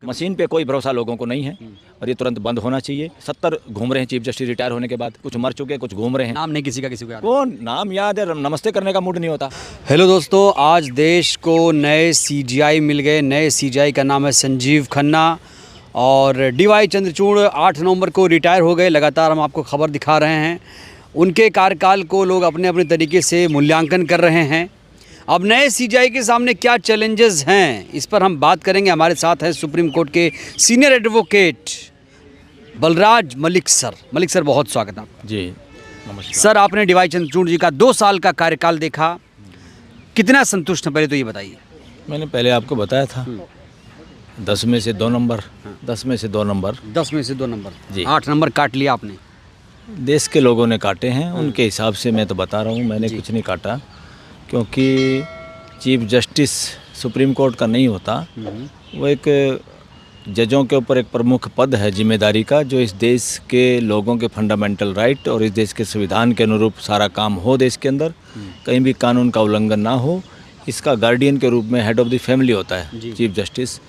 Machine पे कोई भरोसा लोगों को नहीं है और ये तुरंत बंद होना चाहिए। 70 घूम रहे हैं चीफ जस्टिस रिटायर होने के बाद, कुछ मर चुके, कुछ घूम रहे हैं। नाम नहीं किसी का याद कौन नाम याद है, नमस्ते करने का मूड नहीं होता। हेलो दोस्तों, आज देश को नए सीजीआई मिल गए। नए सीजीआई का नाम है संजीव खन्ना और डीवाई चंद्रचूड़ 8 नवंबर को रिटायर हो गए। लगातार हम आपको खबर दिखा रहे हैं। उनके कार्यकाल को लोग अपने अपने तरीके से मूल्यांकन कर रहे हैं। अब नए सीजीआई के सामने क्या चैलेंजेस हैं, इस पर हम बात करेंगे। हमारे साथ है सुप्रीम कोर्ट के senior advocate Balraj Malik sir. Malik sir, बहुत स्वागत है आपका। जी नमस्कार सर, आपने डीवाई चंद्रचूड़ जी का 2 साल का कार्यकाल देखा, कितना संतुष्ट हैं, पहले तो ये बताइए। मैंने पहले आपको बताया था 10 में से 2 नंबर, 10 में से 2 नंबर, 10 में से 2 नंबर जी। 8 नंबर काट लिया आपने। देश के लोगों ने काटे हैं, उनके हिसाब से मैं तो बता रहा हूँ, मैंने कुछ नहीं काटा। क्योंकि चीफ जस्टिस सुप्रीम कोर्ट का नहीं होता, वो एक जजों के ऊपर एक प्रमुख पद है जिम्मेदारी का, जो इस देश के लोगों के फंडामेंटल राइट और इस देश के संविधान के अनुरूप सारा काम हो देश के अंदर, कहीं भी कानून का उल्लंघन ना हो। इसका गार्डियन के रूप में हेड ऑफ द फैमिली होता है चीफ जस्टिस।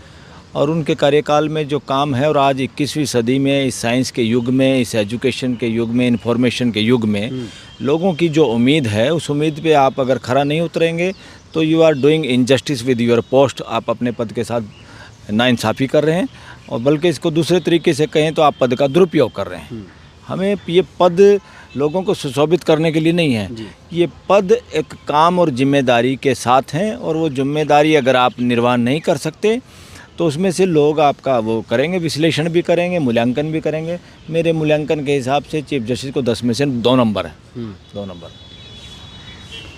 और उनके कार्यकाल में जो काम है, और आज 21वीं सदी में इस साइंस के युग में, इस एजुकेशन के युग में, इंफॉर्मेशन के युग में लोगों की जो उम्मीद है, उस उम्मीद पे आप अगर खरा नहीं उतरेंगे तो you are doing injustice with your post. आप अपने पद के साथ नाइंसाफ़ी कर रहे हैं, और बल्कि इसको दूसरे तरीके से कहें तो आप पद का दुरुपयोग कर रहे हैं। हमें ये पद लोगों को सुशोभित करने के लिए नहीं है, ये पद एक काम और जिम्मेदारी के साथ हैं, और वो जिम्मेदारी अगर आप निर्वाह नहीं कर सकते तो उसमें से लोग आपका वो करेंगे, विश्लेषण भी करेंगे, मूल्यांकन भी करेंगे। मेरे मूल्यांकन के हिसाब से चीफ जस्टिस को 10 में से 2 नंबर है। 2 नंबर।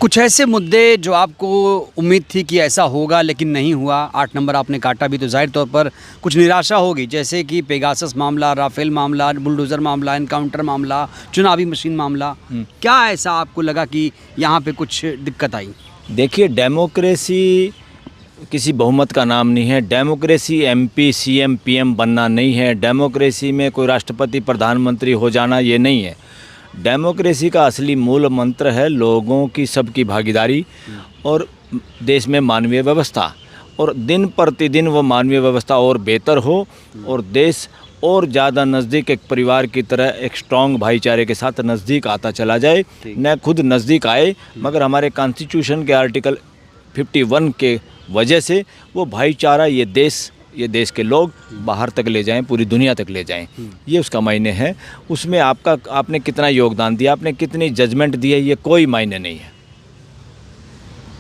कुछ ऐसे मुद्दे जो आपको उम्मीद थी कि ऐसा होगा लेकिन नहीं हुआ, 8 नंबर आपने काटा भी, तो जाहिर तौर पर कुछ निराशा होगी, जैसे कि पेगासस मामला, राफेल मामला, बुलडोज़र मामला, एनकाउंटर मामला, चुनावी मशीन मामला। क्या ऐसा आपको लगा कि यहाँ पे कुछ दिक्कत आई? देखिए, डेमोक्रेसी किसी बहुमत का नाम नहीं है। डेमोक्रेसी MP, CM, PM बनना नहीं है। डेमोक्रेसी में कोई राष्ट्रपति, प्रधानमंत्री हो जाना ये नहीं है। डेमोक्रेसी का असली मूल मंत्र है लोगों की सबकी भागीदारी और देश में मानवीय व्यवस्था, और दिन प्रतिदिन वो मानवीय व्यवस्था और बेहतर हो और देश और ज़्यादा नज़दीक एक परिवार की तरह एक स्ट्रॉन्ग भाईचारे के साथ नज़दीक आता चला जाए। न खुद नज़दीक आए, मगर हमारे कॉन्स्टिट्यूशन के आर्टिकल 51 के वजह से वो भाईचारा ये देश के लोग बाहर तक ले जाएं, पूरी दुनिया तक ले जाएं। ये उसका मायने है। उसमें आपने कितना योगदान दिया, आपने कितनी जजमेंट दी है, ये कोई मायने नहीं है,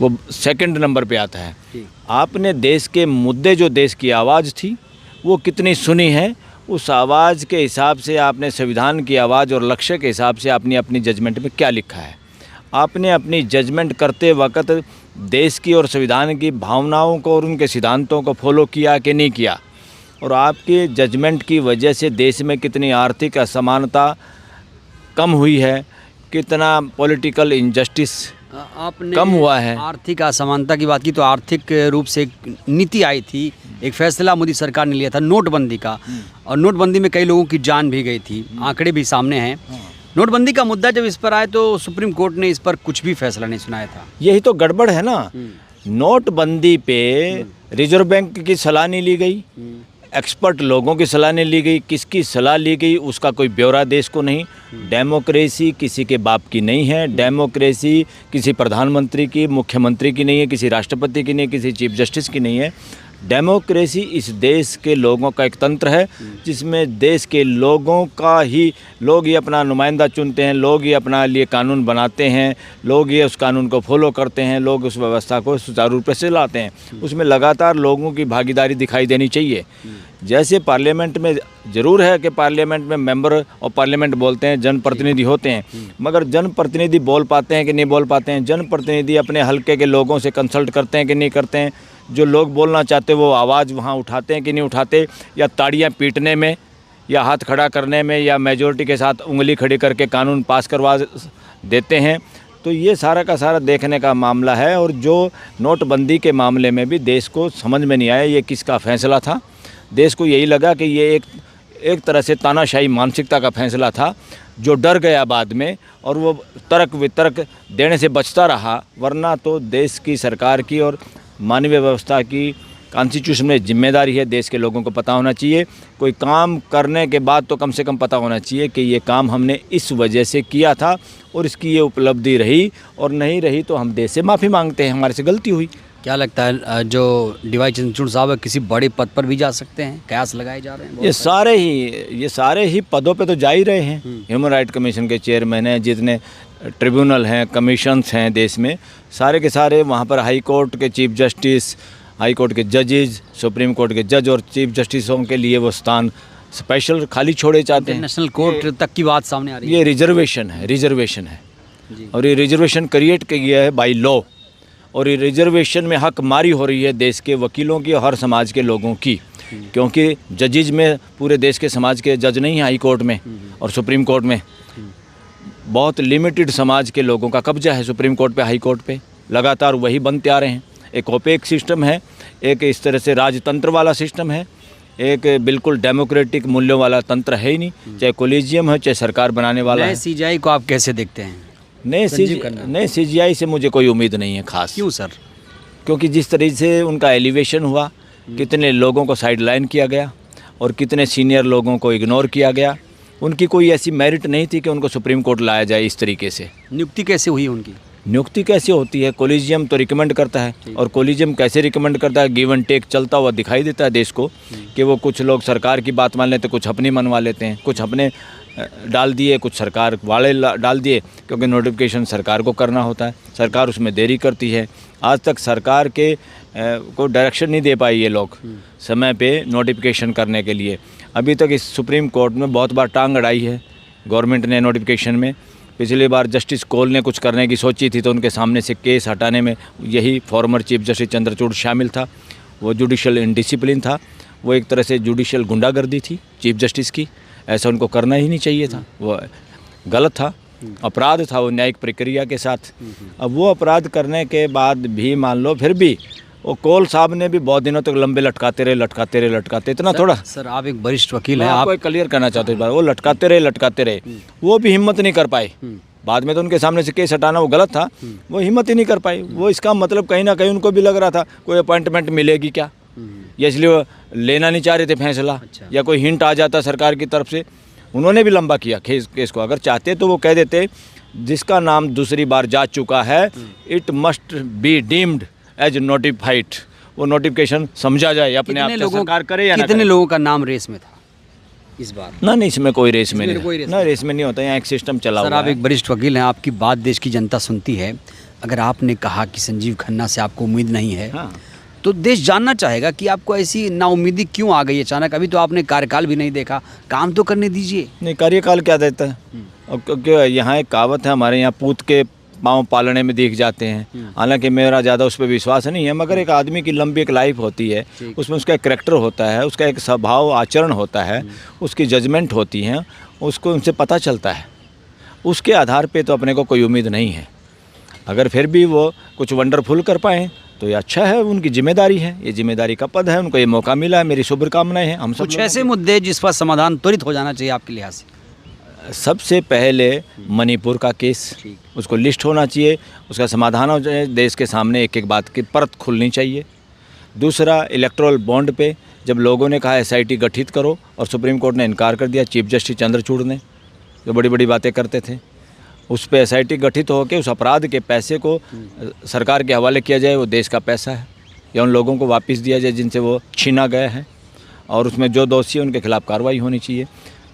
वो सेकंड नंबर पे आता है। आपने देश के मुद्दे, जो देश की आवाज़ थी, वो कितनी सुनी है, उस आवाज़ के हिसाब से आपने संविधान की आवाज़ और लक्ष्य के हिसाब से आपने अपनी जजमेंट में क्या लिखा है। आपने अपनी जजमेंट करते वक्त देश की और संविधान की भावनाओं को और उनके सिद्धांतों को फॉलो किया कि नहीं किया, और आपके जजमेंट की वजह से देश में कितनी आर्थिक असमानता कम हुई है, कितना पॉलिटिकल इनजस्टिस आपने कम हुआ है। आर्थिक असमानता की बात की तो आर्थिक रूप से एक नीति आई थी, एक फैसला मोदी सरकार ने लिया था नोटबंदी का, और नोटबंदी में कई लोगों की जान भी गई थी, आंकड़े भी सामने हैं। नोटबंदी का मुद्दा जब इस पर आए तो सुप्रीम कोर्ट ने इस पर कुछ भी फैसला नहीं सुनाया था। यही तो गड़बड़ है ना। नोटबंदी पे रिजर्व बैंक की सलाह नहीं ली गई, एक्सपर्ट लोगों की सलाह नहीं ली गई, किसकी सलाह ली गई उसका कोई ब्यौरा देश को नहीं। डेमोक्रेसी किसी के बाप की नहीं है। डेमोक्रेसी किसी प्रधानमंत्री की, मुख्यमंत्री की नहीं है, किसी राष्ट्रपति की नहीं है, किसी चीफ जस्टिस की नहीं है। डेमोक्रेसी इस देश के लोगों का एक तंत्र है, जिसमें देश के लोगों का ही लोग ही अपना नुमाइंदा चुनते हैं, लोग ही अपना लिए कानून बनाते हैं, लोग ये उस कानून को फॉलो करते हैं, लोग उस व्यवस्था को सुचारू रूप से चलाते हैं। उसमें लगातार लोगों की भागीदारी दिखाई देनी चाहिए। जैसे पार्लियामेंट में ज़रूर है कि पार्लियामेंट में मेंबर ऑफ पार्लियामेंट बोलते हैं, जनप्रतिनिधि होते हैं, मगर जनप्रतिनिधि बोल पाते हैं कि नहीं बोल पाते हैं? जनप्रतिनिधि अपने हल्के के लोगों से कंसल्ट करते हैं कि नहीं करते हैं? जो लोग बोलना चाहते वो आवाज़ वहाँ उठाते हैं कि नहीं उठाते? या ताड़ियाँ पीटने में, या हाथ खड़ा करने में, या मेजॉरिटी के साथ उंगली खड़ी करके कानून पास करवा देते हैं? तो ये सारा का सारा देखने का मामला है। और जो नोटबंदी के मामले में भी देश को समझ में नहीं आया ये किसका फैसला था। देश को यही लगा कि ये एक तरह से तानाशाही मानसिकता का फैसला था, जो डर गया बाद में, और वो तर्क वितर्क देने से बचता रहा। वरना तो देश की सरकार की और मानवीय व्यवस्था की कॉन्स्टिट्यूशन में जिम्मेदारी है, देश के लोगों को पता होना चाहिए। कोई काम करने के बाद तो कम से कम पता होना चाहिए कि ये काम हमने इस वजह से किया था और इसकी ये उपलब्धि रही, और नहीं रही तो हम देश से माफ़ी मांगते हैं, हमारे से गलती हुई। क्या लगता है जो डीवाई चंद्रचूड़ साहब किसी बड़े पद पर भी जा सकते हैं, कयास लगाए जा रहे हैं? ये सारे ही पदों पे तो जा ही रहे हैं। ह्यूमन राइट कमीशन के चेयरमैन हैं, जितने ट्रिब्यूनल हैं, कमीशंस हैं देश में, सारे के सारे वहाँ पर हाई कोर्ट के चीफ जस्टिस, हाई कोर्ट के जजेज, सुप्रीम कोर्ट के जज और चीफ जस्टिसों के लिए वो स्थान स्पेशल खाली छोड़े जाते हैं। नेशनल कोर्ट तक की बात सामने आ रही है। ये रिजर्वेशन है जी। और ये रिजर्वेशन क्रिएट किया है बाय लॉ, और ये रिजर्वेशन में हक मारी हो रही है देश के वकीलों की, हर समाज के लोगों की, क्योंकि जजेज में पूरे देश के समाज के जज नहीं हैं हाई कोर्ट में और सुप्रीम कोर्ट में। बहुत लिमिटेड समाज के लोगों का कब्जा है सुप्रीम कोर्ट पे, हाई कोर्ट पे, लगातार वही बनते आ रहे हैं। एक ओपेक सिस्टम है, एक इस तरह से राजतंत्र वाला सिस्टम है, एक बिल्कुल डेमोक्रेटिक मूल्यों वाला तंत्र है ही नहीं, चाहे कोलिजियम है चाहे सरकार बनाने वाला है। सीजीआई को आप कैसे देखते हैं? नए सीजीआई से मुझे कोई उम्मीद नहीं है खास। क्यों सर? क्योंकि जिस तरीके से उनका एलिवेशन हुआ, कितने लोगों को साइडलाइन किया गया और कितने सीनियर लोगों को इग्नोर किया गया, उनकी कोई ऐसी मेरिट नहीं थी कि उनको सुप्रीम कोर्ट लाया जाए इस तरीके से। नियुक्ति कैसे हुई उनकी? नियुक्ति कैसे होती है? कोलिजियम तो रिकमेंड करता है, और कोलिजियम कैसे रिकमेंड करता है? गिव एंड टेक चलता हुआ दिखाई देता है देश को, कि वो कुछ लोग सरकार की बात मान लेते, कुछ अपनी मनवा लेते हैं, कुछ अपने डाल दिए, कुछ सरकार वाले डाल दिए, क्योंकि नोटिफिकेशन सरकार को करना होता है, सरकार उसमें देरी करती है। आज तक सरकार के को डायरेक्शन नहीं दे पाई ये लोग समय पे नोटिफिकेशन करने के लिए। अभी तक इस सुप्रीम कोर्ट में बहुत बार टांग अड़ाई है गवर्नमेंट ने नोटिफिकेशन में। पिछली बार जस्टिस कोल ने कुछ करने की सोची थी, तो उनके सामने से केस हटाने में यही फॉर्मर चीफ जस्टिस चंद्रचूड़ शामिल था। वो जुडिशल इनडिसिप्लिन था, वो एक तरह से जुडिशल गुंडागर्दी थी चीफ जस्टिस की, ऐसा उनको करना ही नहीं चाहिए था, वो गलत था, अपराध था वो न्यायिक प्रक्रिया के साथ। अब वो अपराध करने के बाद भी मान लो फिर भी वो कोल साहब ने भी बहुत दिनों तक लंबे लटकाते रहे, इतना थोड़ा। सर आप एक वरिष्ठ वकील हैं, आपको क्लियर करना चाहते हैं इस बार, वो लटकाते रहे, वो भी हिम्मत नहीं कर पाए। बाद में तो उनके सामने से केस हटाना वो गलत था, वो हिम्मत ही नहीं कर पाए। वो इसका मतलब कहीं ना कहीं उनको भी लग रहा था कोई अपॉइंटमेंट मिलेगी क्या, या इसलिए वो लेना नहीं चाह रहे थे फैसला, या कोई हिंट आ जाता सरकार की तरफ से। उन्होंने भी लंबा किया केस को। अगर चाहते तो वो कह देते जिसका नाम दूसरी बार जा चुका है, it must be deemed as notified, वो नोटिफिकेशन समझा जाए, अपने आप से सरकार करे या ना। कितने लोगों का नाम रेस में था इस बार? ना नहीं, इसमें कोई रेस में नहीं, ना रेस में नहीं होता, यहाँ एक सिस्टम चला हुआ है। सर आप एक वरिष्ठ वकील हैं, आपकी बात देश की जनता सुनती है। अगर आपने कहा कि संजीव खन्ना से आपको उम्मीद नहीं है, हाँ, तो देश जानना चाहेगा कि आपको ऐसी नाउम्मीदी क्यों आ गई अचानक। अभी तो आपने कार्यकाल भी नहीं देखा, काम तो करने दीजिए। नहीं, कार्यकाल क्या देता है? क्योंकि यहाँ एक कहावत है हमारे यहाँ, पूत के पाँव पालने में दिख जाते हैं। हालांकि मेरा ज़्यादा उस पर विश्वास नहीं है, मगर एक आदमी की लंबी एक लाइफ होती है, उसमें उसका एक करैक्टर होता है, उसका एक स्वभाव आचरण होता है, उसकी जजमेंट होती है, उसको उनसे पता चलता है। उसके आधार पे तो अपने को कोई उम्मीद नहीं है। अगर फिर भी वो कुछ वंडरफुल कर पाएँ तो ये अच्छा है, उनकी जिम्मेदारी है, ये जिम्मेदारी का पद है, उनको ये मौका मिला है, मेरी शुभकामनाएं हैं। हम सब कुछ ऐसे मुद्दे जिस पर समाधान त्वरित हो जाना चाहिए आपके लिहाज से? सबसे पहले मणिपुर का केस, उसको लिस्ट होना चाहिए, उसका समाधान हो जाए, देश के सामने एक एक बात की परत खुलनी चाहिए। दूसरा, इलेक्टोरल बॉन्ड पे जब लोगों ने कहा एसआईटी गठित करो और सुप्रीम कोर्ट ने इनकार कर दिया, चीफ जस्टिस चंद्रचूड़ ने जो बड़ी बड़ी बातें करते थे, उस पे एसआईटी गठित होकर उस अपराध के पैसे को सरकार के हवाले किया जाए। वो देश का पैसा है, या उन लोगों को वापस दिया जाए जिनसे वो छीना गया है, और उसमें जो दोषी है उनके खिलाफ कार्रवाई होनी चाहिए।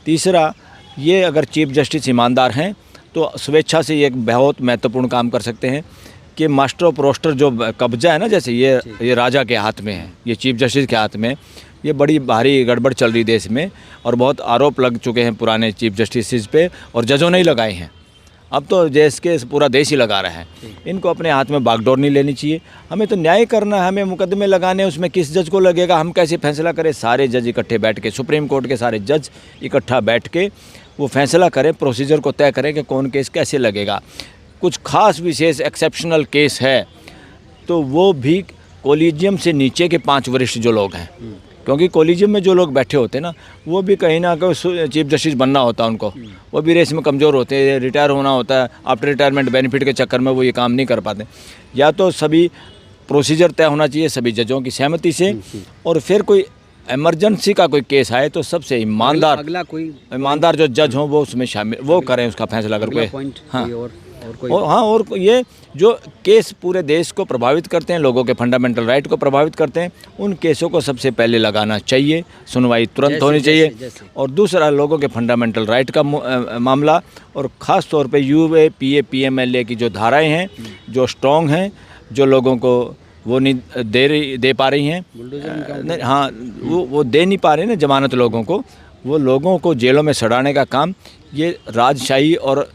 तीसरा, ये अगर चीफ जस्टिस ईमानदार हैं तो स्वेच्छा से ये एक बहुत महत्वपूर्ण काम कर सकते हैं कि मास्टर ऑफ रोस्टर जो कब्जा है ना, जैसे ये राजा के हाथ में है, ये चीफ जस्टिस के हाथ में, ये बड़ी भारी गड़बड़ चल रही देश में, और बहुत आरोप लग चुके हैं पुराने चीफ जस्टिस पे, और जजों ने ही लगाए हैं। अब तो जैस के पूरा देश ही लगा रहा है। इनको अपने हाथ में बागडोर नहीं लेनी चाहिए। हमें तो न्याय करना है, हमें मुकदमे लगाने, उसमें किस जज को लगेगा, हम कैसे फैसला करें। सारे जज इकट्ठे बैठ के, सुप्रीम कोर्ट के सारे जज इकट्ठा बैठ के वो फैसला करें, प्रोसीजर को तय करें कि कौन केस कैसे लगेगा। कुछ खास विशेष एक्सेप्शनल केस है तो वो भी कोलिजियम से नीचे के 5 वरिष्ठ जो लोग हैं, क्योंकि कोलिजियम में जो लोग बैठे होते हैं ना, वो भी कहीं ना कहीं चीफ जस्टिस बनना होता है उनको, वो भी रेस में कमज़ोर होते हैं, रिटायर होना होता है, आफ्टर रिटायरमेंट बेनिफिट के चक्कर में वो ये काम नहीं कर पाते। या तो सभी प्रोसीजर तय होना चाहिए सभी जजों की सहमति से। और फिर कोई इमरजेंसी का कोई केस आए तो सबसे ईमानदार जो जज हों वो उसमें शामिल वो करें उसका फैसला अगर कोई। हाँ और ये जो केस पूरे देश को प्रभावित करते हैं, लोगों के फंडामेंटल राइट को प्रभावित करते हैं, उन केसों को सबसे पहले लगाना चाहिए, सुनवाई तुरंत होनी चाहिए। और दूसरा लोगों के फंडामेंटल राइट का मामला, और ख़ास तौर पे UAPA PMLA की जो धाराएं हैं जो स्ट्रॉन्ग हैं, जो लोगों को वो नहीं दे पा रही हैं, नहीं हाँ वो दे नहीं पा रहे ना जमानत लोगों को, वो लोगों को जेलों में सड़ाने का काम ये राजशाही और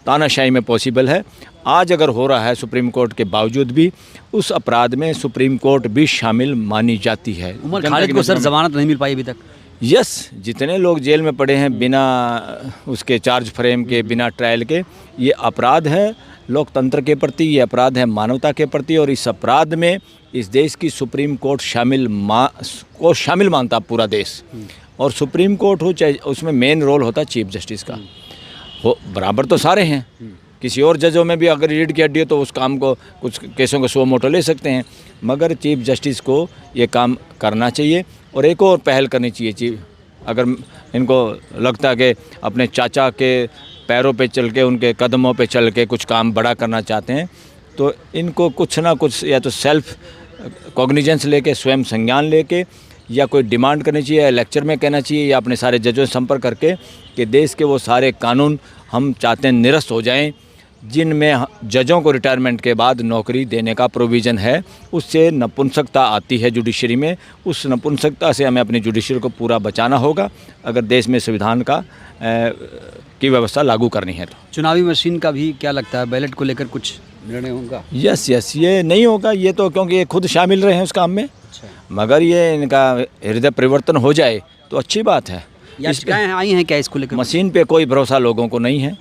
तानाशाही में पॉसिबल है। आज अगर हो रहा है सुप्रीम कोर्ट के बावजूद भी, उस अपराध में सुप्रीम कोर्ट भी शामिल मानी जाती है। उमर खालिद को सर जमानत नहीं मिल पाई अभी तक? यस, जितने लोग जेल में पड़े हैं बिना उसके चार्ज फ्रेम के, बिना ट्रायल के, ये अपराध है लोकतंत्र के प्रति, ये अपराध है मानवता के प्रति। और इस अपराध में इस देश की सुप्रीम कोर्ट शामिल मानता पूरा देश। और सुप्रीम कोर्ट हो चाहे उसमें मेन रोल होता चीफ जस्टिस का, हो बराबर तो सारे हैं। किसी और जजों में भी अगर रीढ़ की हड्डी है तो उस काम को, कुछ केसों को सो मोटो ले सकते हैं, मगर चीफ जस्टिस को ये काम करना चाहिए। और एक और पहल करनी चाहिए अगर इनको लगता है कि अपने चाचा के पैरों पे चल के, उनके कदमों पे चल के कुछ काम बड़ा करना चाहते हैं, तो इनको कुछ ना कुछ या तो सेल्फ कॉग्निजेंस लेके, स्वयं संज्ञान लेके, या कोई डिमांड करनी चाहिए, या लेक्चर में कहना चाहिए, या अपने सारे जजों से संपर्क करके कि देश के वो सारे कानून हम चाहते हैं निरस्त हो जाएं जिनमें जजों को रिटायरमेंट के बाद नौकरी देने का प्रोविज़न है। उससे नपुंसकता आती है जुडिशरी में, उस नपुंसकता से हमें अपनी जुडिशरी को पूरा बचाना होगा अगर देश में संविधान की व्यवस्था लागू करनी है। तो चुनावी मशीन का भी क्या लगता है, बैलेट को लेकर कुछ निर्णय होगा? यस ये नहीं होगा, ये तो क्योंकि ये खुद शामिल रहे हैं उस काम में। मगर ये इनका हृदय परिवर्तन हो जाए तो अच्छी बात है। याचिकाएं आई हैं क्या इसको लेकर? मशीन पे कोई भरोसा लोगों को नहीं है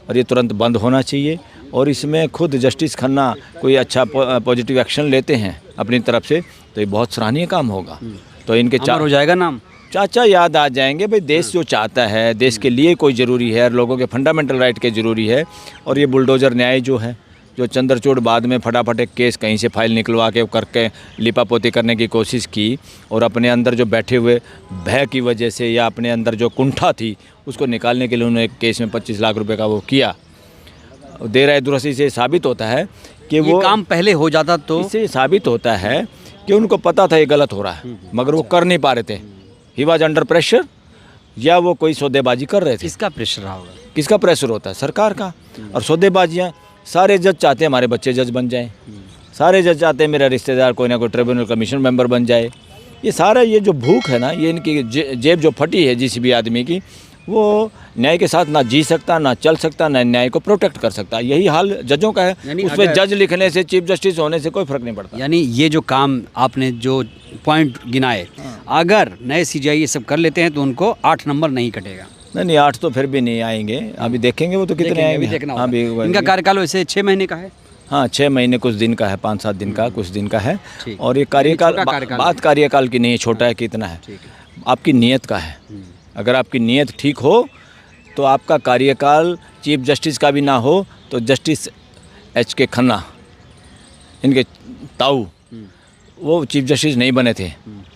और ये तुरंत बंद होना चाहिए। और इसमें खुद जस्टिस खन्ना कोई अच्छा पॉजिटिव एक्शन लेते हैं अपनी तरफ से तो ये बहुत सराहनीय काम होगा। तो इनके हो जाएगा नाम, चाचा याद आ जाएंगे। भाई देश जो चाहता है, देश के लिए कोई ज़रूरी है, लोगों के फंडामेंटल राइट के ज़रूरी है। और ये बुलडोज़र न्याय जो है, जो चंद्रचूड़ बाद में फटाफट एक केस कहीं से फाइल निकलवा के करके लिपापोती करने की कोशिश की, और अपने अंदर जो बैठे हुए भय की वजह से या अपने अंदर जो कुंठा थी उसको निकालने के लिए उन्होंने एक केस में 25 लाख रुपए का वो किया। देर आए दुरुस्ती से साबित होता है कि वो काम पहले हो जाता तो इससे साबित होता है कि उनको पता था ये गलत हो रहा है, मगर वो कर नहीं पा रहे थे। ही वॉज अंडर प्रेशर, या वो कोई सौदेबाजी कर रहे थे। किसका प्रेशर रहा होगा? किसका प्रेशर होता है? सरकार का। और सौदेबाजियाँ, सारे जज चाहते हैं हमारे बच्चे जज बन जाएं, सारे जज चाहते हैं मेरा रिश्तेदार कोई ना कोई ट्रिब्यूनल कमीशन मेंबर बन जाए। ये सारा ये जो भूख है ना, ये इनकी जेब जो फटी है जिस भी आदमी की, वो न्याय के साथ ना जी सकता, ना चल सकता, ना न्याय को प्रोटेक्ट कर सकता। यही हाल जजों का है। उसमें जज लिखने से, चीफ जस्टिस होने से कोई फर्क नहीं पड़ता। यानी ये जो काम आपने जो पॉइंट गिनाए, अगर नए CGI ये सब कर लेते हैं तो उनको 8 नंबर नहीं कटेगा? नहीं 8 तो फिर भी नहीं आएंगे, अभी देखेंगे वो तो कितने आएंगे। अभी इनका कार्यकाल वैसे 6 महीने का है। हाँ 6 महीने कुछ दिन का है, 5-7 दिन का कुछ दिन का है। और ये कार्यकाल बात कार्यकाल की नहीं है, छोटा है कितना है, आपकी नीयत का है। अगर आपकी नीयत ठीक हो तो आपका कार्यकाल चीफ जस्टिस का भी ना हो तो जस्टिस HK खन्ना, इनके ताऊ, वो चीफ जस्टिस नहीं बने थे।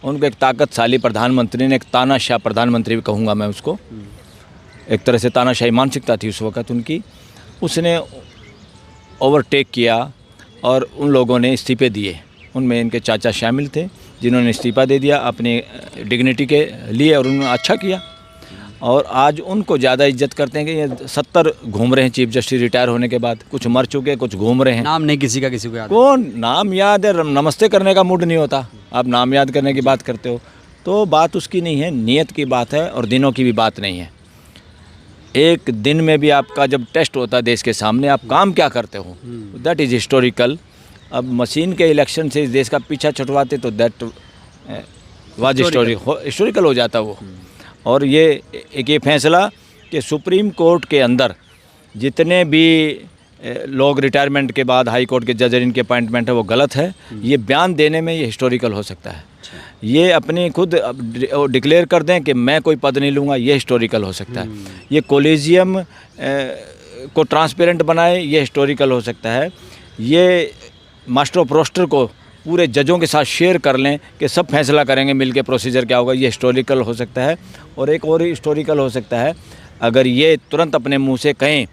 उनको एक ताकतशाली प्रधानमंत्री ने, एक तानाशाह प्रधानमंत्री भी कहूँगा मैं उसको, एक तरह से तानाशाही मानसिकता थी उस वक़्त उनकी, उसने ओवरटेक किया और उन लोगों ने इस्तीफे दिए। उनमें इनके चाचा शामिल थे जिन्होंने इस्तीफा दे दिया अपनी डिग्निटी के लिए, और उन्होंने अच्छा किया। और आज उनको ज़्यादा इज्जत करते हैं कि ये 70 घूम रहे हैं चीफ जस्टिस रिटायर होने के बाद, कुछ मर चुके, कुछ घूम रहे हैं। नाम नहीं किसी का, किसी को याद कौन नाम याद है? नमस्ते करने का मूड नहीं होता, आप नाम याद करने की बात करते हो। तो बात उसकी नहीं है, नीयत की बात है और दिनों की भी बात नहीं है। एक दिन में भी आपका जब टेस्ट होता है देश के सामने, आप काम क्या करते हो, दैट इज़ हिस्टोरिकल। अब मशीन के इलेक्शन से इस देश का पीछा छुटवाते तो दैट वाज हिस्टोरिकल हो जाता वो। और ये एक फैसला कि सुप्रीम कोर्ट के अंदर जितने भी लोग रिटायरमेंट के बाद हाई कोर्ट के जज इनके अपॉइंटमेंट है वो गलत है, ये बयान देने में ये हिस्टोरिकल हो सकता है। ये अपनी खुद डिक्लेयर कर दें कि मैं कोई पद नहीं लूँगा, ये हिस्टोरिकल हो सकता है। ये कोलेजियम को ट्रांसपेरेंट बनाए, ये हिस्टोरिकल हो सकता है। ये मास्टर ऑफ रोस्टर को पूरे जजों के साथ शेयर कर लें कि सब फैसला करेंगे मिल के प्रोसीजर क्या होगा। ये हिस्टोरिकल हो सकता है। और एक और हिस्टोरिकल हो सकता है, अगर ये तुरंत अपने मुंह से कहें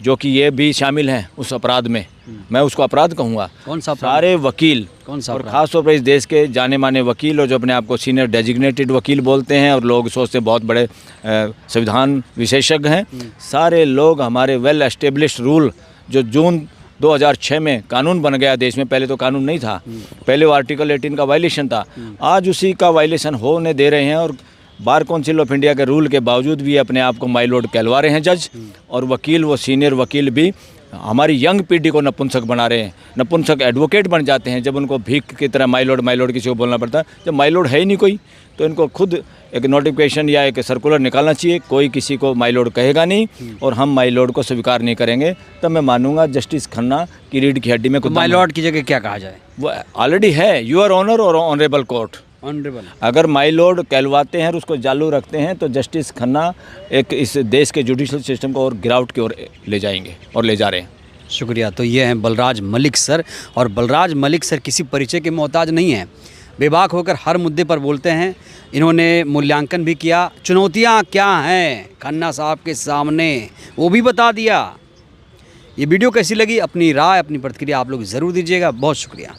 जो कि ये भी शामिल हैं उस अपराध में, मैं उसको अपराध कहूँगा। कौन सा अपराध? सारे वकील, कौन सा और अपराध? ख़ास तौर पर इस देश के जाने माने वकील और जो अपने आप को सीनियर डेजिग्नेटेड वकील बोलते हैं और लोग सोचते हैं बहुत बड़े संविधान विशेषज्ञ हैं, सारे लोग हमारे वेल एस्टेब्लिश्ड रूल जो जून 2006 में कानून बन गया देश में, पहले तो कानून नहीं था, पहले वो आर्टिकल 18 का वायलेशन था, आज उसी का वायलेशन होने दे रहे हैं। और बार काउंसिल ऑफ इंडिया के रूल के बावजूद भी अपने आप को माई लॉर्ड कहलवा रहे हैं जज, और वकील, वो सीनियर वकील भी हमारी यंग पीढ़ी को नपुंसक बना रहे हैं। नपुंसक एडवोकेट बन जाते हैं जब उनको भीख की तरह माई लॉर्ड किसी को बोलना पड़ता है। जब माई लॉर्ड है ही नहीं कोई, तो इनको खुद एक नोटिफिकेशन या एक सर्कुलर निकालना चाहिए, कोई किसी को माई लॉर्ड कहेगा नहीं और हम माई लॉर्ड को स्वीकार नहीं करेंगे, तब मैं मानूंगा जस्टिस खन्ना की रीढ़ की हड्डी में कुछ माय लॉर्ड की जगह क्या कहा जाए? वो ऑलरेडी है, यूर ऑनर और ऑनरेबल कोर्ट। ऑनरेबल। अगर माई लॉर्ड कहलवाते हैं और उसको चालू रखते हैं तो जस्टिस खन्ना एक इस देश के जुडिशल सिस्टम को और गिरावट की ओर ले जाएंगे और ले जा रहे हैं। शुक्रिया। तो ये हैं बलराज मलिक सर, और बलराज मलिक सर किसी परिचय के मोहताज नहीं हैं, बेबाक होकर हर मुद्दे पर बोलते हैं। इन्होंने मूल्यांकन भी किया, चुनौतियां क्या हैं खन्ना साहब के सामने वो भी बता दिया। ये वीडियो कैसी लगी, अपनी राय, अपनी प्रतिक्रिया आप लोग ज़रूर दीजिएगा। बहुत शुक्रिया।